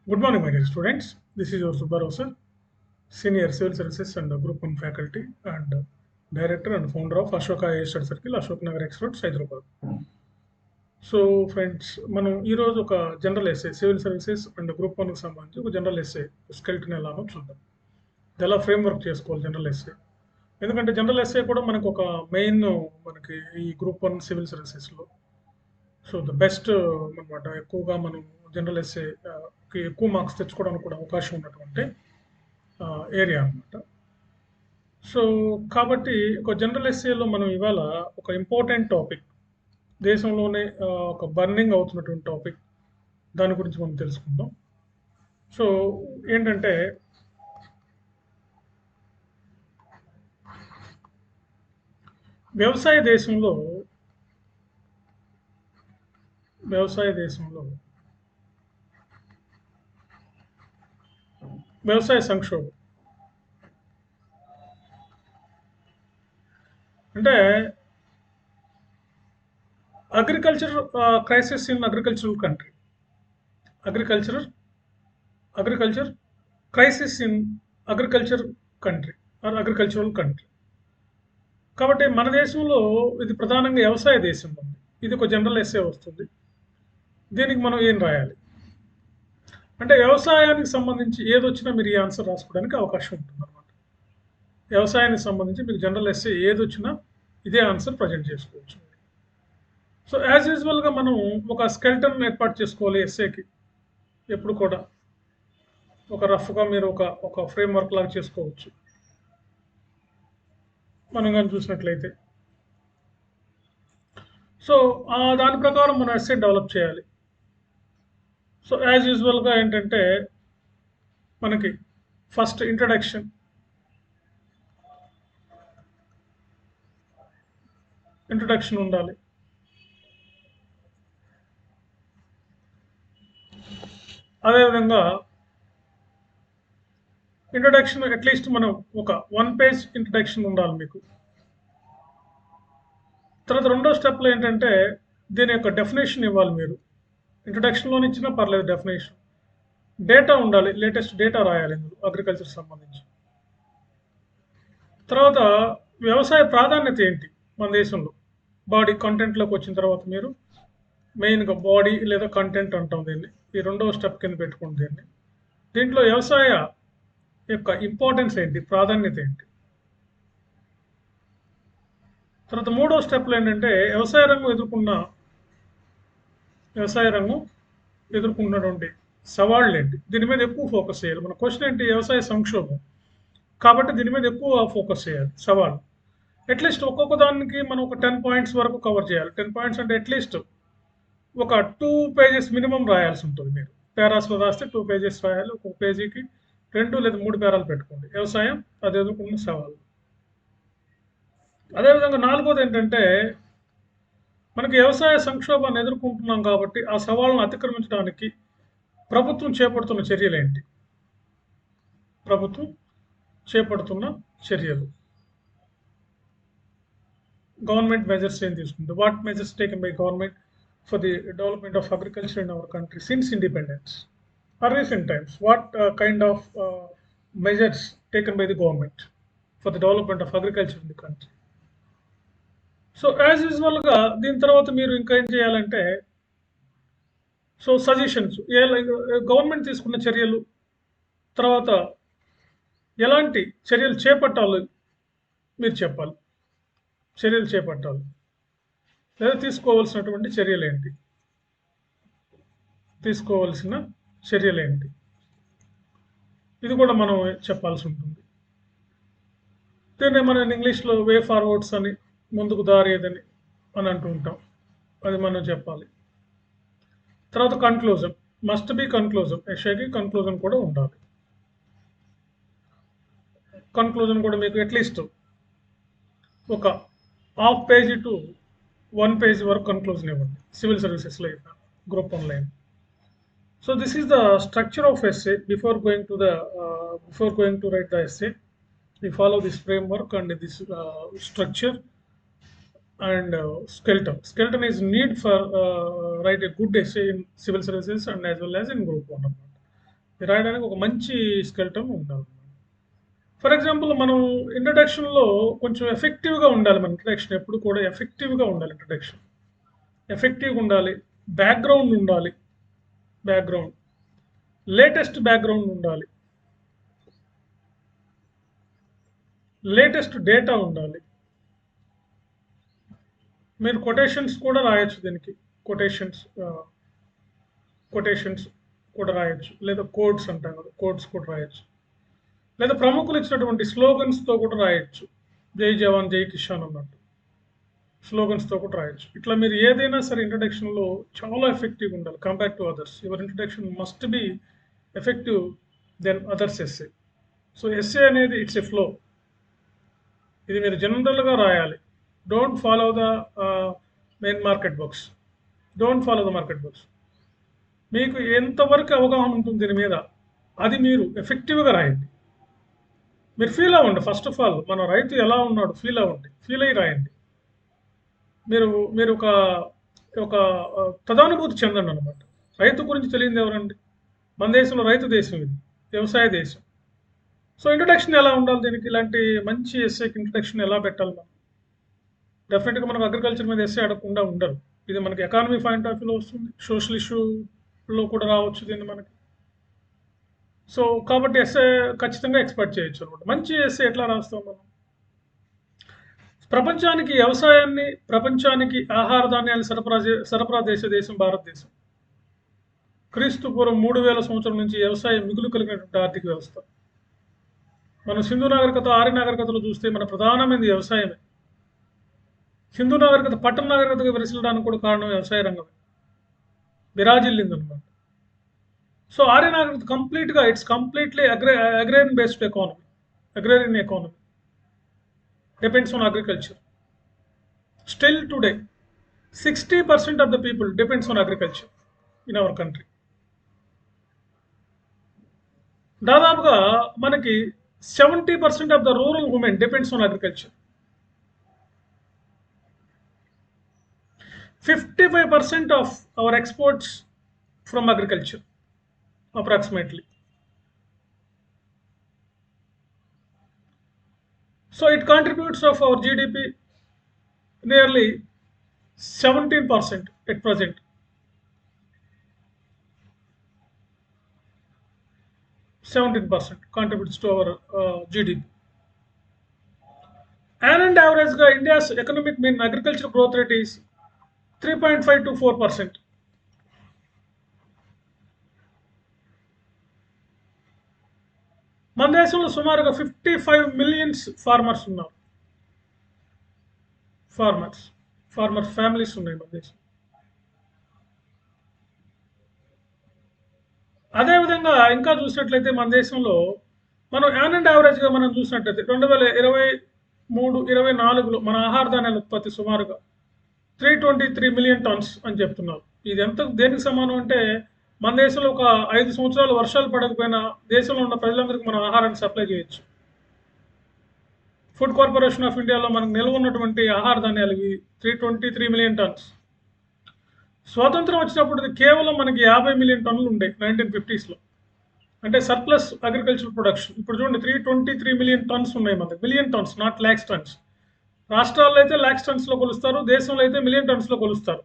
Good morning, my dear students. This is your Subbarao sir, Senior Civil Services and Group 1 Faculty and Director and Founder of Ashoka AI Study Circle, Ashok Nagar X Road, Hyderabad. So friends మనం ఈరోజు ఒక general essay civil services and group వన్కి సంబంధించి ఒక general SA skeleton ఎలానో చూద్దాం. ఇది ఎలా ఫ్రేమ్ వర్క్ చేసుకోవాలి జనరల్ ఎస్ఏ, ఎందుకంటే జనరల్ ఎస్ఏ కూడా మనకు ఒక మెయిన్ మనకి ఈ గ్రూప్ వన్ సివిల్ సర్వీసెస్లో సో ద బెస్ట్ అనమాట. ఎక్కువగా మనం జనరల్ ఎస్ఏకి ఎక్కువ మార్క్స్ తెచ్చుకోవడానికి కూడా అవకాశం ఉన్నటువంటి ఏరియా అనమాట. సో కాబట్టి ఒక జనరల్ ఎస్ఏలో మనం ఇవాళ ఒక ఇంపార్టెంట్ టాపిక్, దేశంలోనే ఒక బర్నింగ్ అవుతున్నటువంటి టాపిక్, దాని గురించి మనం తెలుసుకుందాం. సో ఏంటంటే వ్యవసాయ దేశంలో వ్యవసాయ సంక్షోభం అంటే agriculture crisis in agricultural country, agriculture crisis in agriculture country or agricultural country. కాబట్టి మన దేశంలో ఇది ప్రధానంగా వ్యవసాయ దేశం ఉంది. ఇది ఒక జనరల్ ఎస్ఏ వస్తుంది. దీనికి మనం ఏం రాయాలి అంటే వ్యవసాయానికి సంబంధించి ఏదొచ్చినా మీరు ఈ ఆన్సర్ రాసుకోవడానికి అవకాశం ఉంటుంది అనమాట. వ్యవసాయానికి సంబంధించి మీకు జనరల్ ఎస్ఏ ఏదొచ్చినా ఇదే ఆన్సర్ ప్రజెంట్ చేసుకోవచ్చు. సో యాజ్ యూజువల్గా మనం ఒక స్కెల్టన్ ఏర్పాటు చేసుకోవాలి ఎస్ఏకి. ఎప్పుడు కూడా ఒక రఫ్గా మీరు ఒక ఫ్రేమ్ వర్క్ లాగా చేసుకోవచ్చు. మనం కానీ చూసినట్లయితే సో దాని ప్రకారం మనం ఎస్ఏ డెవలప్ చేయాలి. సో యాజ్ యూజువల్గా ఏంటంటే మనకి ఫస్ట్ ఇంట్రడక్షన్ ఉండాలి. అదేవిధంగా ఇంట్రడక్షన్ అట్లీస్ట్ మనం ఒక 1 పేజ్ ఇంట్రడక్షన్ ఉండాలి మీకు. తర్వాత రెండో స్టెప్లో ఏంటంటే దీని యొక్క డెఫినేషన్ ఇవ్వాలి. మీరు ఇంట్రడక్షన్లో ఇచ్చినా పర్లేదు, డెఫినేషన్ డేటా ఉండాలి, లేటెస్ట్ డేటా రాయాలి ఇందులో అగ్రికల్చర్ సంబంధించి. తర్వాత వ్యవసాయ ప్రాధాన్యత ఏంటి మన దేశంలో, బాడీ కంటెంట్లోకి వచ్చిన తర్వాత మీరు మెయిన్గా బాడీ లేదా కంటెంట్ అంటాం దీన్ని, ఈ రెండవ స్టెప్ కింద పెట్టుకోండి దీన్ని. దీంట్లో వ్యవసాయ యొక్క ఇంపార్టెన్స్ ఏంటి, ప్రాధాన్యత ఏంటి. తర్వాత మూడో స్టెప్లో ఏంటంటే వ్యవసాయ రంగం ఎదుర్కొన్నటువంటి సవాళ్ళు ఏంటి, దీని మీద ఎక్కువ ఫోకస్ చేయాలి. మన క్వశ్చన్ ఏంటి, వ్యవసాయ సంక్షోభం కాబట్టి దీని మీద ఎక్కువ ఫోకస్ చేయాలి. సవాళ్ళు అట్లీస్ట్ ఒక్కొక్క దానికి మనం ఒక 10 పాయింట్స్ వరకు కవర్ చేయాలి. 10 పాయింట్స్ అంటే అట్లీస్ట్ ఒక 2 పేజెస్ మినిమం రాయాల్సి ఉంటుంది. మీరు పేరాస్లో రాస్తే 2 పేజెస్ రాయాలి. ఒక్కొక్క పేజీకి 2 లేదా 3 పేరాలు పెట్టుకోండి. వ్యవసాయం అది ఎదుర్కొన్న సవాళ్ళు. అదేవిధంగా నాలుగోది ఏంటంటే మనకి వ్యవసాయ సంక్షోభాన్ని ఎదుర్కొంటున్నాం కాబట్టి ఆ సవాళ్ళను అతిక్రమించడానికి ప్రభుత్వం చేపడుతున్న చర్యలు, గవర్నమెంట్ మెజర్స్ ఏం తీసుకుంటుంది, what measures taken by government for the development of agriculture in our country since independence or recent times, what kind of measures taken by the government for the development of agriculture in the country. So as యూజువల్గా దీని తర్వాత మీరు ఇంకా ఏం చేయాలంటే so suggestions, government తీసుకున్న చర్యలు, తర్వాత ఎలాంటి చర్యలు చేపట్టాలి మీరు చెప్పాలి. చర్యలు చేపట్టాలి లేదా తీసుకోవాల్సిన చర్యలేంటి, ఇది కూడా మనం చెప్పాల్సి ఉంటుంది. దీన్ని మనం ఇంగ్లీష్లో వే ఫార్వర్డ్స్ అని, ముందుకు దారి ఏదని అని అంటూ ఉంటాం, అది మనం చెప్పాలి. తర్వాత కన్క్లూజన్ మస్ట్ బి కన్క్లూజన్, ఎస్ఏకి కన్క్లూజన్ కూడా ఉండాలి. కన్క్లూజన్ కూడా మీకు అట్లీస్ట్ ఒక హాఫ్ పేజీ టు 1 పేజ్ వరకు కన్క్లూజన్ ఇవ్వండి సివిల్ సర్వీసెస్లో అయినా group 1 line. So this is the structure of SA. Before going to write the SA, we follow this framework and this structure and skeleton. Skeleton is need for write a good essay in civil services and as well as in group 1. ఇది రాయడానికి ఒక మంచి skeleton ఉండాలి. For example మనం ఇంట్రడక్షన్‌లో కొంచెం ఎఫెక్టివ్‌గా ఉండాలి. మన ఇంట్రడక్షన్ ఎప్పుడు కూడా ఎఫెక్టివ్‌గా ఉండాలి ఇంట్రడక్షన్. ఎఫెక్టివ్‌గా ఉండాలి. బ్యాక్‌గ్రౌండ్ ఉండాలి. బ్యాక్‌గ్రౌండ్. లేటెస్ట్ బ్యాక్‌గ్రౌండ్ ఉండాలి. లేటెస్ట్ డేటా ఉండాలి. మీరు కొటేషన్స్ కూడా రాయొచ్చు దీనికి. కొటేషన్స్ కొటేషన్స్ కూడా రాయొచ్చు. లేదా కోడ్స్ అంటాం కదా! కోడ్స్ కూడా రాయొచ్చు. లేదా ప్రముఖులు ఇచ్చినటువంటి స్లోగన్స్‌తో కూడా రాయొచ్చు. జై జవాన్, జై కిసాన్ అన్నట్టు. స్లోగన్స్‌తో కూడా రాయొచ్చు. ఇట్లా మీరు ఏదైనా సరే ఇంట్రడక్షన్‌లో చాలా ఎఫెక్టివ్‌గా ఉండాలి compare to others. Your introduction must be effective then others essay. So, essay అనేది ఇట్స్ ఎ ఫ్లో. ఇది మీరు జనరల్‌గా రాయాలి. Don't follow the main market books. Don't follow the market books. మీకు ఎంతవరకు అవగాహన ఉంటుంది దీని మీద, అది మీరు ఎఫెక్టివ్‌గా రాయండి. మీరు ఫీల్ అవ్వండి ఫస్ట్ ఆఫ్ ఆల్. మన రైతు ఎలా ఉన్నాడు ఫీల్ అవ్వండి. ఫీల్ అయ్యి రాయండి. మీరు మీరు ఒక ఒక తదానుభూతి చెందండనమాట. రైతు గురించి తెలియనిది ఎవరండి? మన దేశంలో రైతు దేశం ఇది. వ్యవసాయ దేశం. సో, ఇంట్రడక్షన్ ఎలా ఉండాలి దీనికి? ఇలాంటి మంచి ఎస్సేకి ఇంట్రడక్షన్ ఎలా పెట్టాలి మనం? డెఫినిట్‌గా మనకు అగ్రికల్చర్ మీద ఎస్సే అడగకుండా ఉండరు. ఇది మనకి ఎకానమీ పాయింట్ ఆఫ్ వ్యూలో వస్తుంది. సోషల్ ఇష్యూలో కూడా రావచ్చు దీన్ని మనకి. సో, కాబట్టి ఎస్సే ఖచ్చితంగా ఎక్స్‌పెక్ట్ చేయొచ్చనమాట. మంచి ఎస్సే ఎట్లా రాస్తాం మనం? ప్రపంచానికి ఆహార ధాన్యాలు సరఫరా చేసే దేశం భారతదేశం. క్రీస్తు పూర్వం 3000 సంవత్సరాల నుంచి వ్యవసాయం మిగులు కలిగినటువంటి ఆర్థిక వ్యవస్థ. మనం సింధు నాగరికత, ఆర్య నాగరికతలో చూస్తే మన ప్రధానమైనది వ్యవసాయమే. సింధు నాగరికత పట్టణ నాగరికతగా విరసిల్లడానికి కూడా కారణం వ్యవసాయ రంగమే. విరాజిల్లిందనమాట. సో, ఆర్య నాగరికత కంప్లీట్‌గా it's completely agrarian based economy. Agrarian economy. Depends on agriculture. Still today, 60% of the people depends on agriculture in our country. దాదాపుగా మనకి 70% of the rural women depends on agriculture. 55% of our exports from agriculture, approximately. So it contributes of our GDP nearly 17% at present. Contributes to our GDP. And average India's economic mean agriculture growth rate is 3.5 to 4%. మన దేశంలో సుమారుగా 55 millions farmers ఉన్నారు. Farmers families ఉన్నాయి మన దేశం. అదేవిధంగా ఇంకా చూసినట్లయితే మన దేశంలో మనం యావరేజ్గా మనం చూసినట్లయితే 2023-24లో మన ఆహార ధాన్యాల ఉత్పత్తి సుమారుగా 323 మిలియన్ టన్స్ అని చెప్తున్నారు. ఇది దేనికి సమానం అంటే మన దేశంలో ఒక 5 సంవత్సరాలు వర్షాలు పడకపోయినా దేశంలో ఉన్న ప్రజలందరికీ మనం ఆహారాన్ని సప్లై చేయొచ్చు. ఫుడ్ కార్పొరేషన్ ఆఫ్ ఇండియాలో మనకు నిల్వ ఉన్నటువంటి ఆహార ధాన్యాలు 323 మిలియన్ టన్స్. స్వాతంత్రం వచ్చినప్పుడు కేవలం మనకి 50 మిలియన్ టన్నులు ఉండే 1950స్లో. అంటే సర్ప్లస్ అగ్రికల్చర్ ప్రొడక్షన్. ఇప్పుడు చూడండి 323 మిలియన్ టన్స్ ఉన్నాయి మనకి. Million tons, not lakhs turns. రాష్ట్రాల్లో అయితే ల్యాక్స్ టన్స్లో కొలుస్తారు, దేశంలో అయితే మిలియన్ టన్స్లో కొలుస్తారు.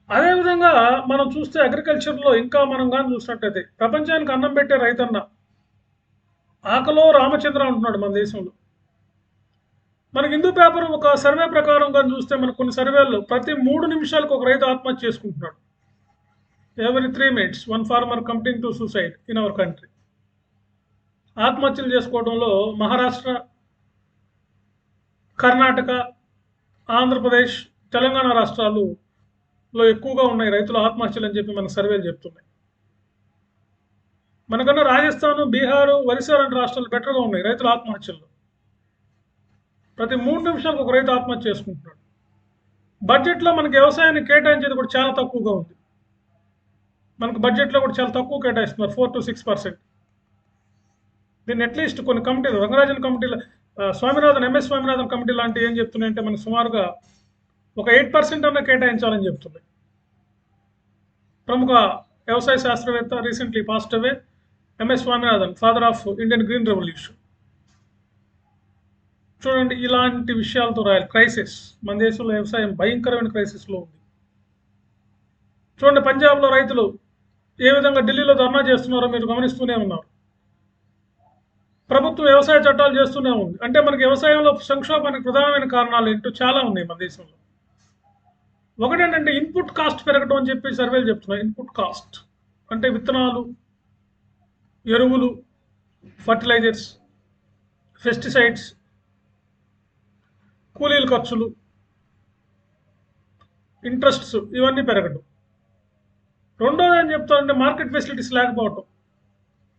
అదేవిధంగా మనం చూస్తే అగ్రికల్చర్లో ఇంకా మనం కానీ చూసినట్టయితే ప్రపంచానికి అన్నం పెట్టే రైతన్న ఆకలో రామచంద్ర అంటున్నాడు మన దేశంలో. మనకి హిందూ పేపర్ ఒక సర్వే ప్రకారం కానీ చూస్తే మనకు కొన్ని సర్వేల్లో ప్రతి 3 నిమిషాలకు ఒక రైతు ఆత్మహత్య చేసుకుంటున్నాడు. Every 3 minutes 1 farmer committing to suicide in our country. ఆత్మహత్యలు చేసుకోవడంలో మహారాష్ట్ర, కర్ణాటక, ఆంధ్రప్రదేశ్, తెలంగాణ రాష్ట్రాల్లో ఎక్కువగా ఉన్నాయి రైతుల ఆత్మహత్యలు అని చెప్పి మన సర్వేలు చెప్తున్నాయి. మనకన్నా రాజస్థాన్, బీహార్, ఒరిస్సా లాంటి రాష్ట్రాలు బెటర్గా ఉన్నాయి రైతుల ఆత్మహత్యల్లో. ప్రతి 3 నిమిషాలకు ఒక రైతు ఆత్మహత్య చేసుకుంటున్నాడు. బడ్జెట్లో మనకి వ్యవసాయానికి కేటాయించేది కూడా చాలా తక్కువగా ఉంది. మనకు బడ్జెట్లో కూడా చాలా తక్కువ కేటాయిస్తున్నారు, 4 to 6%. దీన్ని అట్లీస్ట్ కొన్ని కమిటీలు, రంగరాజన్ కమిటీలు, స్వామినాథన్, ఎంఎస్ స్వామినాథన్ కమిటీ లాంటివి ఏం చెప్తున్నాయంటే మనకు సుమారుగా ఒక 8% అన్న కేటాయించాలని చెప్తున్నాయి. ప్రముఖ వ్యవసాయ శాస్త్రవేత్త, recently passed away. MS Swaminathan, father of Indian green revolution. చూడండి, ఇలాంటి విషయాలతో రాయాలి. క్రైసిస్, మన దేశంలో వ్యవసాయం భయంకరమైన క్రైసిస్లో ఉంది. చూడండి, పంజాబ్లో రైతులు ఏ విధంగా ఢిల్లీలో ధర్నా చేస్తున్నారో మీరు గమనిస్తూనే ఉన్నారు. ప్రభుత్వం వ్యవసాయ చట్టాలు చేస్తూనే ఉంది. అంటే మనకి వ్యవసాయంలో సంక్షోభానికి ప్రధానమైన కారణాలు ఏంటో చాలా ఉన్నాయి మన దేశంలో. ఒకటేంటంటే ఇన్పుట్ కాస్ట్ పెరగడం అని చెప్పి సర్వేలు చెప్తున్నాయి. ఇన్పుట్ కాస్ట్ అంటే విత్తనాలు, ఎరువులు, ఫర్టిలైజర్స్, పెస్టిసైడ్స్, కూలీల ఖర్చులు, ఇంట్రెస్ట్స్, ఇవన్నీ పెరగడం. రెండోది ఏం చెప్తారంటే మార్కెట్ ఫెసిలిటీస్ లేకపోవటం.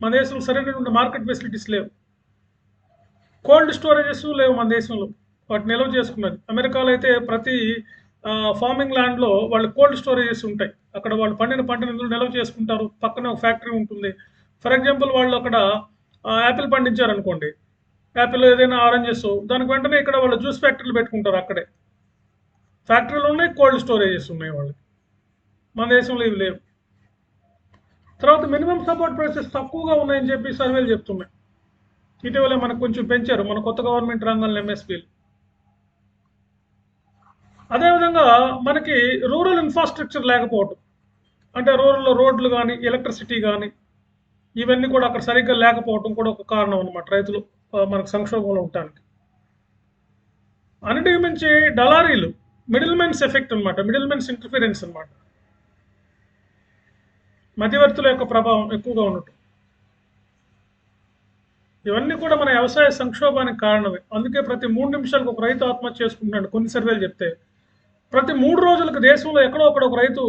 మన దేశంలో సరైనటువంటి మార్కెట్ ఫెసిలిటీస్ లేవు. కోల్డ్ స్టోరేజెస్ లేవు మన దేశంలో, వాటిని నిల్వ చేసుకున్నది. అమెరికాలో అయితే ప్రతి ఫార్మింగ్ ల్యాండ్లో వాళ్ళు కోల్డ్ స్టోరేజెస్ ఉంటాయి. అక్కడ వాళ్ళు పండిన పంటని నిల్వ చేసుకుంటారు. పక్కనే ఒక ఫ్యాక్టరీ ఉంటుంది. ఫర్ ఎగ్జాంపుల్, వాళ్ళు అక్కడ యాపిల్ పండించారనుకోండి, యాపిల్ ఏదైనా ఆరెంజెస్, దానికి వెంటనే ఇక్కడ వాళ్ళు జ్యూస్ ఫ్యాక్టరీలు పెట్టుకుంటారు. అక్కడే ఫ్యాక్టరీలు ఉన్నాయి, కోల్డ్ స్టోరేజెస్ ఉన్నాయి వాళ్ళకి. మన దేశంలో ఇవి లేవు. తర్వాత మినిమం సపోర్ట్ ప్రైసెస్ తక్కువగా ఉన్నాయని చెప్పి సర్వేలు చెప్తున్నాయి. ఇటీవలే మనకు కొంచెం పెంచారు మన కొత్త గవర్నమెంట్ రంగంలో ఎంఎస్పీలు. అదేవిధంగా మనకి రూరల్ ఇన్ఫ్రాస్ట్రక్చర్ లేకపోవటం, అంటే రూరల్లో రోడ్లు కానీ, ఎలక్ట్రిసిటీ కానీ, ఇవన్నీ కూడా అక్కడ సరిగ్గా లేకపోవటం కూడా ఒక కారణం అనమాట రైతులు మనకు సంక్షోభంలో ఉండటానికి. అన్నిటికి మించి డలారీలు, మిడిల్ మెన్స్ ఎఫెక్ట్ అనమాట, మిడిల్ మెన్స్ ఇంటర్ఫిరెన్స్ అనమాట, మధ్యవర్తుల యొక్క ప్రభావం ఎక్కువగా ఉండటం. ఇవన్నీ కూడా మన వ్యవసాయ సంక్షోభానికి కారణమే. అందుకే ప్రతి 3 నిమిషాలకు ఒక రైతు ఆత్మహత్య చేసుకుంటున్నాడు. కొన్ని సర్వేలు చెప్తే ప్రతి 3 రోజులకు దేశంలో ఎక్కడో ఒక రైతు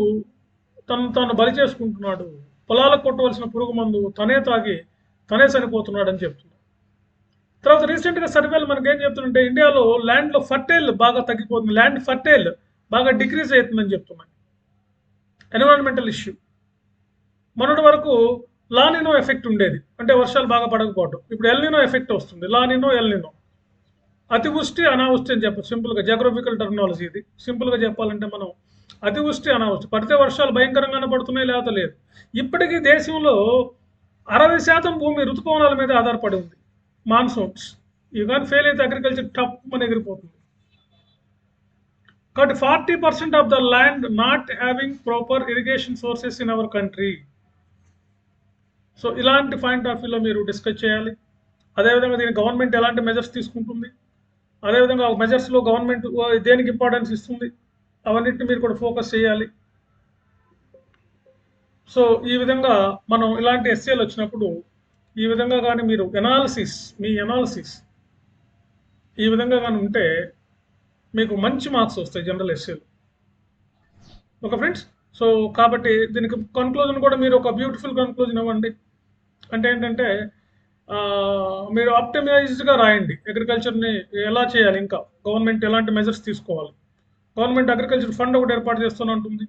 తాను బలి చేసుకుంటున్నాడు. పొలాలకు కొట్టవలసిన పురుగు మందు తనే తాగి తనే చనిపోతున్నాడు అని చెప్తున్నాడు. తర్వాత రీసెంట్గా సర్వేలు మనకేం చెప్తుందంటే ఇండియాలో ల్యాండ్లో ఫర్టైల్ బాగా తగ్గిపోతుంది, ల్యాండ్ ఫర్టైల్ బాగా డిక్రీజ్ అవుతుందని చెప్తున్నాయి. Environmental issue. మొన్నటి వరకు లానినో ఎఫెక్ట్ ఉండేది, అంటే వర్షాలు బాగా పడకపోవడం. ఇప్పుడు ఎల్నినో ఎఫెక్ట్ వస్తుంది. లానినో, ఎల్నినో, అతివృష్టి, అనావృష్టి అని చెప్పచ్చు. సింపుల్గా జాగ్రఫికల్ టెర్మినాలజీ ఇది. సింపుల్గా చెప్పాలంటే మనం అతివృష్టి, అనావృష్టి. పడితే వర్షాలు భయంకరంగానే పడుతున్నాయి, లేకపోతే లేదు. ఇప్పటికీ దేశంలో 60% భూమి ఋతుపవనాల మీద ఆధారపడి ఉంది. మాన్సూన్స్ ఇవి కానీ ఫెయిల్ అయితే అగ్రికల్చర్ టప్ అని ఎగిరిపోతుంది. కాబట్టి 40% of the land not having proper irrigation sources in our country. So ఇలాంటి పాయింట్ ఆఫ్ వ్యూలో మీరు డిస్కస్ చేయాలి. అదేవిధంగా దీని గవర్నమెంట్ ఎలాంటి మెజర్స్ తీసుకుంటుంది, అదేవిధంగా మెజర్స్లో గవర్నమెంట్ దేనికి ఇంపార్టెన్స్ ఇస్తుంది, అవన్నిటిని మీరు కూడా ఫోకస్ చేయాలి. సో ఈ విధంగా మనం ఇలాంటి ఎస్ఏలు వచ్చినప్పుడు ఈ విధంగా కానీ మీరు మీ ఎనాలిసిస్ ఈ విధంగా కానీ ఉంటే మీకు మంచి మార్క్స్ వస్తాయి జనరల్ ఎస్ఏలు. Okay friends. సో కాబట్టి దీనికి కన్క్లూజన్ కూడా మీరు ఒక బ్యూటిఫుల్ కన్క్లూజన్ ఇవ్వండి. అంటే ఏంటంటే మీరు ఆప్టిమైజ్డ్గా రాయండి. అగ్రికల్చర్ని ఎలా చేయాలి, ఇంకా గవర్నమెంట్ ఎలాంటి మెజర్స్ తీసుకోవాలి. గవర్నమెంట్ అగ్రికల్చర్ ఫండ్ ఒకటి ఏర్పాటు చేస్తూనంటుంది,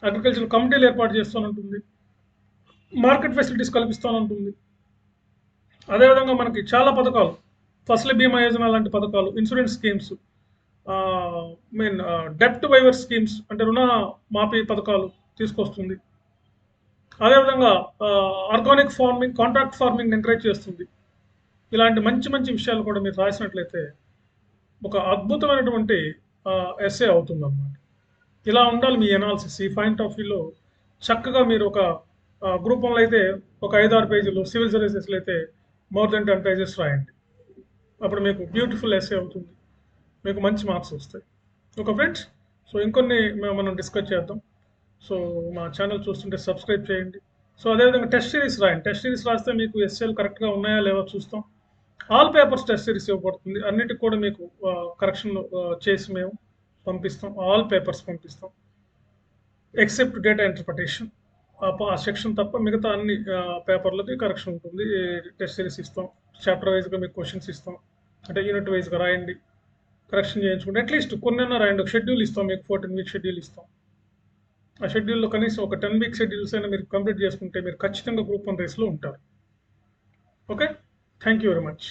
అగ్రికల్చర్ కమిటీలు ఏర్పాటు చేస్తూనంటుంది, మార్కెట్ ఫెసిలిటీస్ కల్పిస్తూనంటుంది. అదేవిధంగా మనకి చాలా పథకాలు, ఫసల్ బీమా యోజన లాంటి పథకాలు, ఇన్సూరెన్స్ స్కీమ్స్, డెప్ట్ వైవర్ స్కీమ్స్ అంటే రుణ మాఫీ పథకాలు తీసుకొస్తుంది. అదేవిధంగా organic farming, contract farming encourage చేస్తుంది. ఇలాంటి మంచి మంచి విషయాలు కూడా మీరు రాసినట్లయితే ఒక అద్భుతమైనటువంటి ఎస్ఏ అవుతుంది అన్నమాట. ఇలా ఉండాలి మీ ఎనాలిసిస్. ఈ పాయింట్ ఆఫ్ వ్యూలో చక్కగా మీరు ఒక గ్రూప్ 1లో అయితే ఒక 5-6 పేజీలు, సివిల్ సర్వీసెస్లో అయితే మోర్ దెన్ 10 పేజెస్ రాయండి. అప్పుడు మీకు బ్యూటిఫుల్ ఎస్ఏ అవుతుంది, మీకు మంచి మార్క్స్ వస్తాయి. Okay friends. సో ఇంకొన్ని మనం డిస్కస్ చేద్దాం. సో మా ఛానల్ చూస్తుంటే సబ్స్క్రైబ్ చేయండి. సో అదేవిధంగా టెస్ట్ సిరీస్ రాయండి. టెస్ట్ సిరీస్ రాస్తే మీకు ఎస్ఏలు కరెక్ట్గా ఉన్నాయా లేవో చూస్తాం. ఆల్ పేపర్స్ టెస్ట్ సిరీస్ ఇవ్వబడుతుంది. అన్నిటికి కూడా మీకు కరెక్షన్ చేసి మేము పంపిస్తాం. ఆల్ పేపర్స్ పంపిస్తాం ఎక్సెప్ట్ డేటా ఇంటర్ప్రిటేషన్. ఆ సెక్షన్ తప్ప మిగతా అన్ని పేపర్లకి కరెక్షన్ ఉంటుంది. టెస్ట్ సిరీస్ ఇస్తాం. చాప్టర్ వైజ్గా మీకు క్వశ్చన్స్ ఇస్తాం. అంటే యూనిట్ వైజ్గా రాయండి, కరెక్షన్ చేయించుకుంటే అట్లీస్ట్ కొన్నైనా రాయండి. ఒక షెడ్యూల్ ఇస్తాం మీకు, 14 వీక్ షెడ్యూల్ ఇస్తాం. ఆ షెడ్యూల్లో కనీసం ఒక 10 వీక్ షెడ్యూల్స్ అయినా మీరు కంప్లీట్ చేసుకుంటే మీరు ఖచ్చితంగా గ్రూప్ 1 రేస్లో ఉంటారు. Okay, thank you very much.